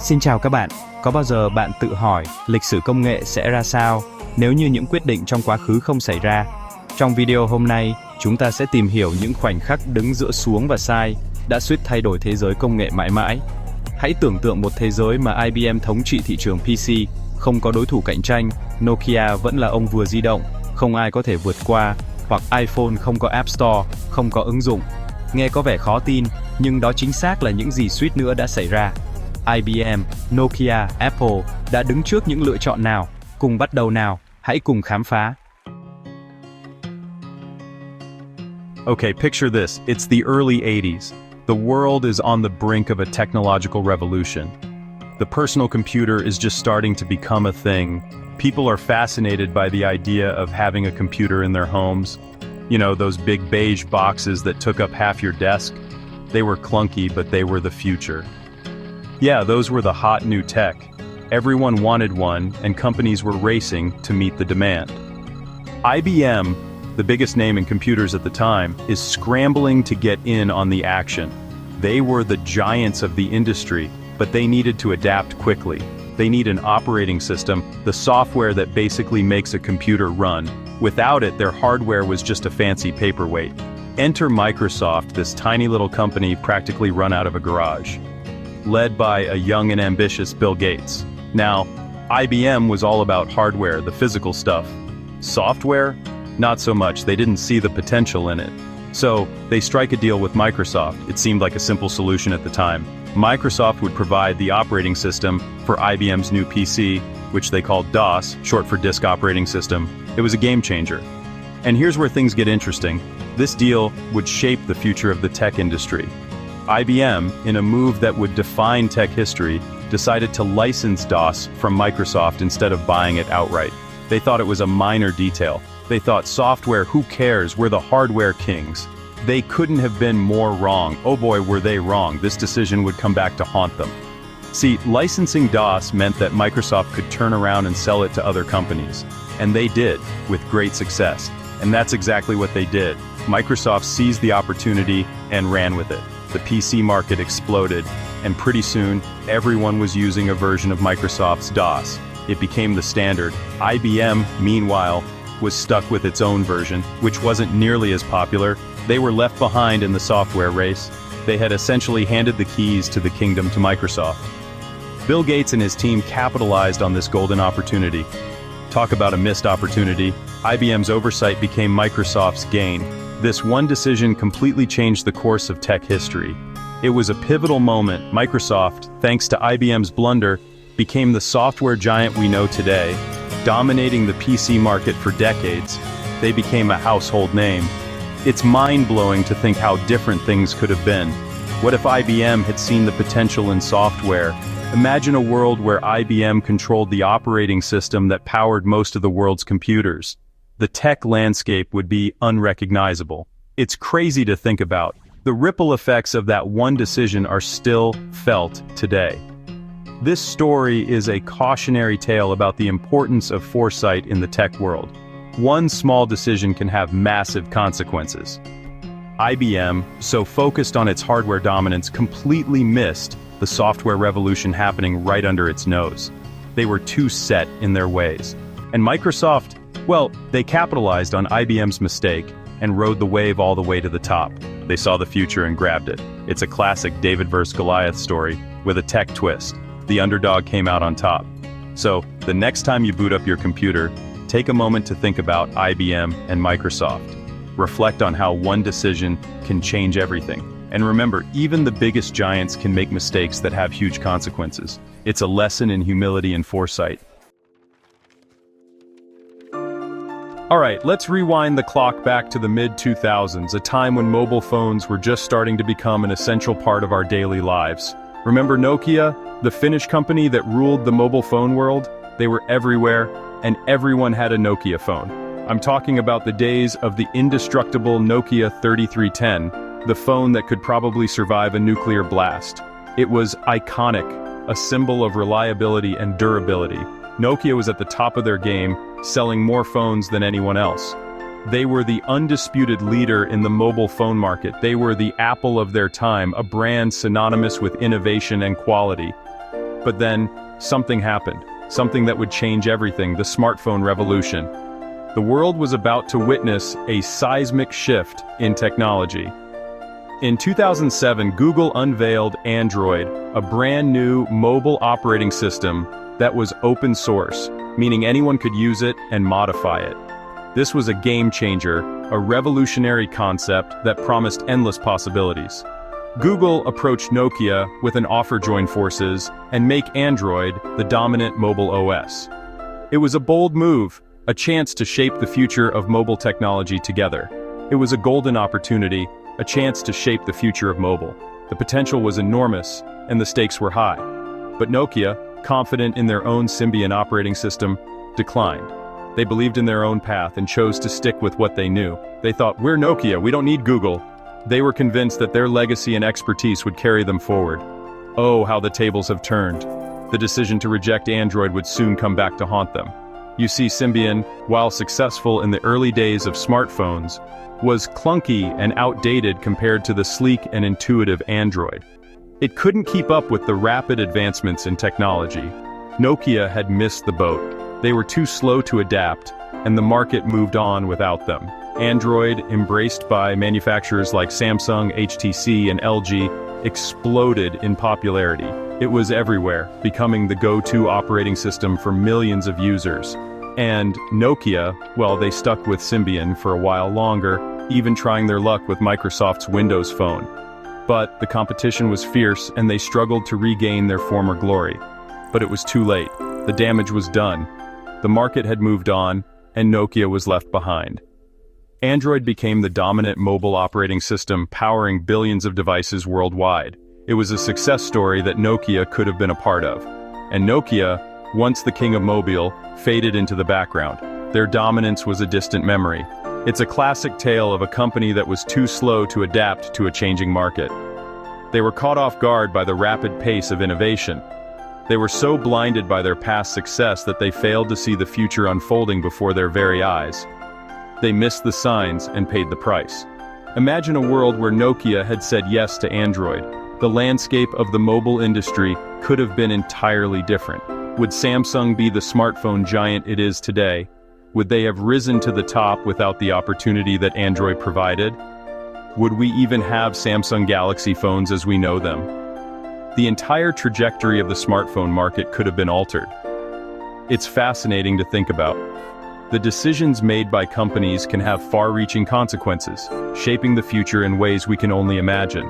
Xin chào các bạn, có bao giờ bạn tự hỏi lịch sử công nghệ sẽ ra sao nếu như những quyết định trong quá khứ không xảy ra? Trong video hôm nay, chúng ta sẽ tìm hiểu những khoảnh khắc đứng giữa xuống và sai đã suýt thay đổi thế giới công nghệ mãi mãi. Hãy tưởng tượng một thế giới mà IBM thống trị thị trường PC, không có đối thủ cạnh tranh, Nokia vẫn là ông vua di động, không ai có thể vượt qua, hoặc iPhone không có App Store, không có ứng dụng. Nghe có vẻ khó tin, nhưng đó chính xác là những gì suýt nữa đã xảy ra. IBM, Nokia, Apple đã đứng trước những lựa chọn nào? Cùng bắt đầu nào, hãy cùng khám phá. Okay, picture this. It's the early 80s. The world is on the brink of a technological revolution. The personal computer is just starting to become a thing. People are fascinated by the idea of having a computer in their homes. You know, those big beige boxes that took up half your desk? They were clunky, but they were the future. Yeah, those were the hot new tech. Everyone wanted one, and companies were racing to meet the demand. IBM, the biggest name in computers at the time, is scrambling to get in on the action. They were the giants of the industry, but they needed to adapt quickly. They need an operating system, the software that basically makes a computer run. Without it, their hardware was just a fancy paperweight. Enter Microsoft, this tiny little company practically run out of a garage, led by a young and ambitious Bill Gates. Now, IBM was all about hardware, the physical stuff. Software? Not so much, they didn't see the potential in it. So, they strike a deal with Microsoft. It seemed like a simple solution at the time. Microsoft would provide the operating system for IBM's new PC, which they called DOS, short for Disk Operating System. It was a game changer. And here's where things get interesting. This deal would shape the future of the tech industry. IBM, in a move that would define tech history, decided to license DOS from Microsoft instead of buying it outright. They thought it was a minor detail. They thought software, who cares, we're the hardware kings. They couldn't have been more wrong. Oh boy, were they wrong. This decision would come back to haunt them. See, licensing DOS meant that Microsoft could turn around and sell it to other companies. And they did, with great success. And that's exactly what they did. Microsoft seized the opportunity and ran with it. The PC market exploded, and pretty soon, everyone was using a version of Microsoft's DOS. It became the standard. IBM, meanwhile, was stuck with its own version, which wasn't nearly as popular. They were left behind in the software race. They had essentially handed the keys to the kingdom to Microsoft. Bill Gates and his team capitalized on this golden opportunity. Talk about a missed opportunity. IBM's oversight became Microsoft's gain. This one decision completely changed the course of tech history. It was a pivotal moment. Microsoft, thanks to IBM's blunder, became the software giant we know today, dominating the PC market for decades. They became a household name. It's mind-blowing to think how different things could have been. What if IBM had seen the potential in software? Imagine a world where IBM controlled the operating system that powered most of the world's computers. The tech landscape would be unrecognizable. It's crazy to think about. The ripple effects of that one decision are still felt today. This story is a cautionary tale about the importance of foresight in the tech world. One small decision can have massive consequences. IBM, so focused on its hardware dominance, completely missed the software revolution happening right under its nose. They were too set in their ways. And Microsoft, well, they capitalized on IBM's mistake and rode the wave all the way to the top. They saw the future and grabbed it. It's a classic David vs. Goliath story with a tech twist. The underdog came out on top. So, the next time you boot up your computer, take a moment to think about IBM and Microsoft. Reflect on how one decision can change everything. And remember, even the biggest giants can make mistakes that have huge consequences. It's a lesson in humility and foresight. Alright, let's rewind the clock back to the mid-2000s, a time when mobile phones were just starting to become an essential part of our daily lives. Remember Nokia, the Finnish company that ruled the mobile phone world? They were everywhere, and everyone had a Nokia phone. I'm talking about the days of the indestructible Nokia 3310, the phone that could probably survive a nuclear blast. It was iconic, a symbol of reliability and durability. Nokia was at the top of their game, selling more phones than anyone else. They were the undisputed leader in the mobile phone market. They were the Apple of their time, a brand synonymous with innovation and quality. But then, something happened. Something that would change everything, the smartphone revolution. The world was about to witness a seismic shift in technology. In 2007, Google unveiled Android, a brand new mobile operating system that was open source, meaning anyone could use it and modify it. This was a game changer, a revolutionary concept that promised endless possibilities. Google approached Nokia with an offer: join forces and make Android the dominant mobile OS. It was a bold move, a chance to shape the future of mobile technology together. It was a golden opportunity, a chance to shape the future of mobile. The potential was enormous, and the stakes were high. But Nokia, confident in their own Symbian operating system, declined. They believed in their own path and chose to stick with what they knew. They thought, "We're Nokia, we don't need Google." They were convinced that their legacy and expertise would carry them forward. Oh, how the tables have turned. The decision to reject Android would soon come back to haunt them. You see, Symbian, while successful in the early days of smartphones, was clunky and outdated compared to the sleek and intuitive Android. It couldn't keep up with the rapid advancements in technology. Nokia had missed the boat. They were too slow to adapt, and the market moved on without them. Android, embraced by manufacturers like Samsung, HTC, and LG, exploded in popularity. It was everywhere, becoming the go-to operating system for millions of users. And Nokia, well, they stuck with Symbian for a while longer, even trying their luck with Microsoft's Windows Phone. But the competition was fierce, and they struggled to regain their former glory. But it was too late. The damage was done. The market had moved on, and Nokia was left behind. Android became the dominant mobile operating system, powering billions of devices worldwide. It was a success story that Nokia could have been a part of. And Nokia, once the king of mobile, faded into the background. Their dominance was a distant memory. It's a classic tale of a company that was too slow to adapt to a changing market. They were caught off guard by the rapid pace of innovation. They were so blinded by their past success that they failed to see the future unfolding before their very eyes. They missed the signs and paid the price. Imagine a world where Nokia had said yes to Android. The landscape of the mobile industry could have been entirely different. Would Samsung be the smartphone giant it is today? Would they have risen to the top without the opportunity that Android provided? Would we even have Samsung Galaxy phones as we know them? The entire trajectory of the smartphone market could have been altered. It's fascinating to think about. The decisions made by companies can have far-reaching consequences, shaping the future in ways we can only imagine.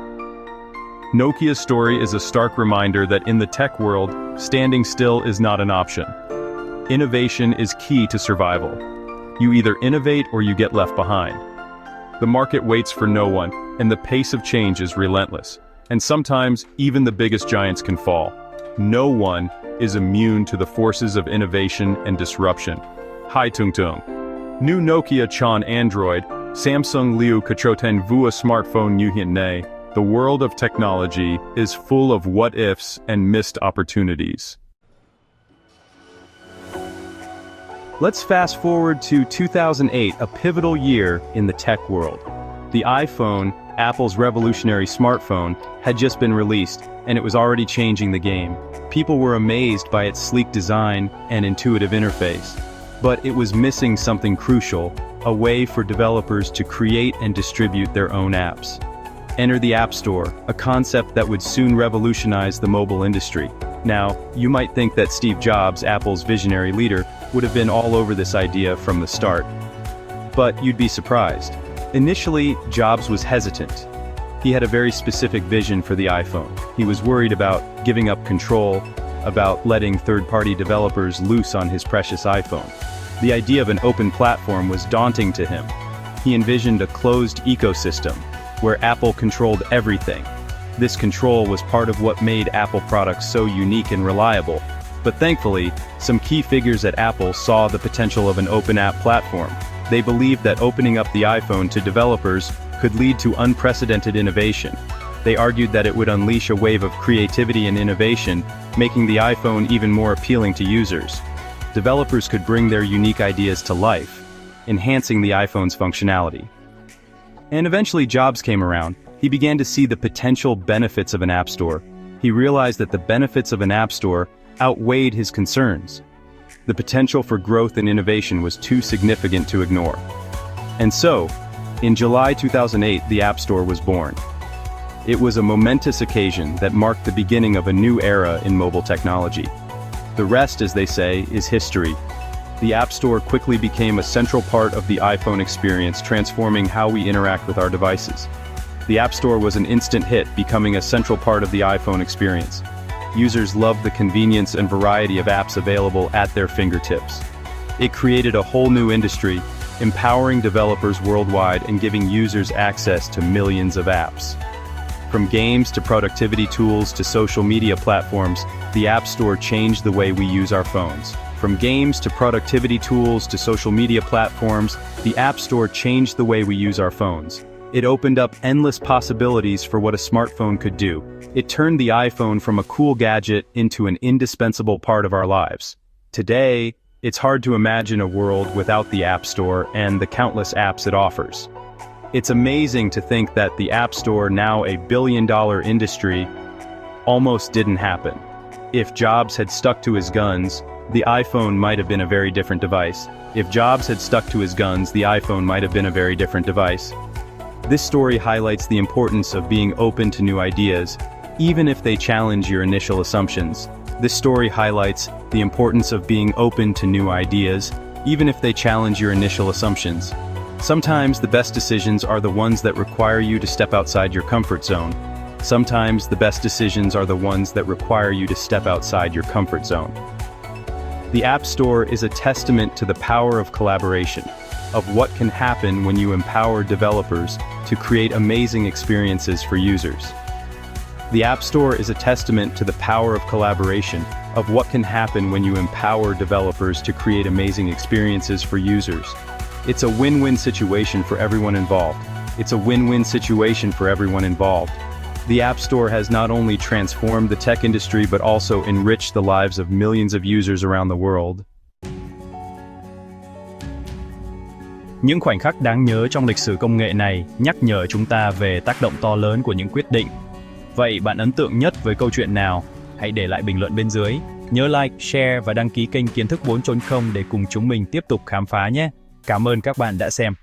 Nokia's story is a stark reminder that in the tech world, standing still is not an option. Innovation is key to survival. You either innovate or you get left behind. The market waits for no one, and the pace of change is relentless. And sometimes, even the biggest giants can fall. No one is immune to the forces of innovation and disruption. Hai Tung Tung. New Nokia Chan Android, Samsung Liu Katroten Vua Smartphone New Hiện Nay. The world of technology is full of what-ifs and missed opportunities. Let's fast forward to 2008, a pivotal year in the tech world. The iPhone, Apple's revolutionary smartphone, had just been released, and it was already changing the game. People were amazed by its sleek design and intuitive interface. But it was missing something crucial, a way for developers to create and distribute their own apps. Enter the App Store, a concept that would soon revolutionize the mobile industry. Now, you might think that Steve Jobs, Apple's visionary leader, would have been all over this idea from the start. But you'd be surprised. Initially, Jobs was hesitant. He had a very specific vision for the iPhone. He was worried about giving up control, about letting third-party developers loose on his precious iPhone. The idea of an open platform was daunting to him. He envisioned a closed ecosystem, where Apple controlled everything. This control was part of what made Apple products so unique and reliable. But thankfully, some key figures at Apple saw the potential of an open app platform. They believed that opening up the iPhone to developers could lead to unprecedented innovation. They argued that it would unleash a wave of creativity and innovation, making the iPhone even more appealing to users. Developers could bring their unique ideas to life, enhancing the iPhone's functionality. And eventually Jobs came around. He began to see the potential benefits of an app store. he realized that the benefits of an app store outweighed his concerns. The potential for growth and innovation was too significant to ignore. And so, in July 2008, the App Store was born. It was a momentous occasion that marked the beginning of a new era in mobile technology. The rest, as they say, is history. The App Store quickly became a central part of the iPhone experience, transforming how we interact with our devices. The App Store was an instant hit, becoming a central part of the iPhone experience. Users loved the convenience and variety of apps available at their fingertips. It created a whole new industry, empowering developers worldwide and giving users access to millions of apps. From games to productivity tools to social media platforms, the App Store changed the way we use our phones. From games to productivity tools to social media platforms, the App Store changed the way we use our phones. It opened up endless possibilities for what a smartphone could do. It turned the iPhone from a cool gadget into an indispensable part of our lives. Today, it's hard to imagine a world without the App Store and the countless apps it offers. It's amazing to think that the App Store, now a billion-dollar industry, almost didn't happen. If Jobs had stuck to his guns, the iPhone might have been a very different device. If Jobs had stuck to his guns, the iPhone might have been a very different device. This story highlights the importance of being open to new ideas, even if they challenge your initial assumptions. This story highlights the importance of being open to new ideas, even if they challenge your initial assumptions. Sometimes the best decisions are the ones that require you to step outside your comfort zone. Sometimes the best decisions are the ones that require you to step outside your comfort zone. The App Store is a testament to the power of collaboration, of what can happen when you empower developers to create amazing experiences for users. The App Store is a testament to the power of collaboration, of what can happen when you empower developers to create amazing experiences for users. It's a win-win situation for everyone involved. It's a win-win situation for everyone involved. The App Store has not only transformed the tech industry but also enriched the lives of millions of users around the world. Những khoảnh khắc đáng nhớ trong lịch sử công nghệ này nhắc nhở chúng ta về tác động to lớn của những quyết định. Vậy bạn ấn tượng nhất với câu chuyện nào? Hãy để lại bình luận bên dưới. Nhớ like, share và đăng ký kênh Kiến Thức 4.0 để cùng chúng mình tiếp tục khám phá nhé. Cảm ơn các bạn đã xem.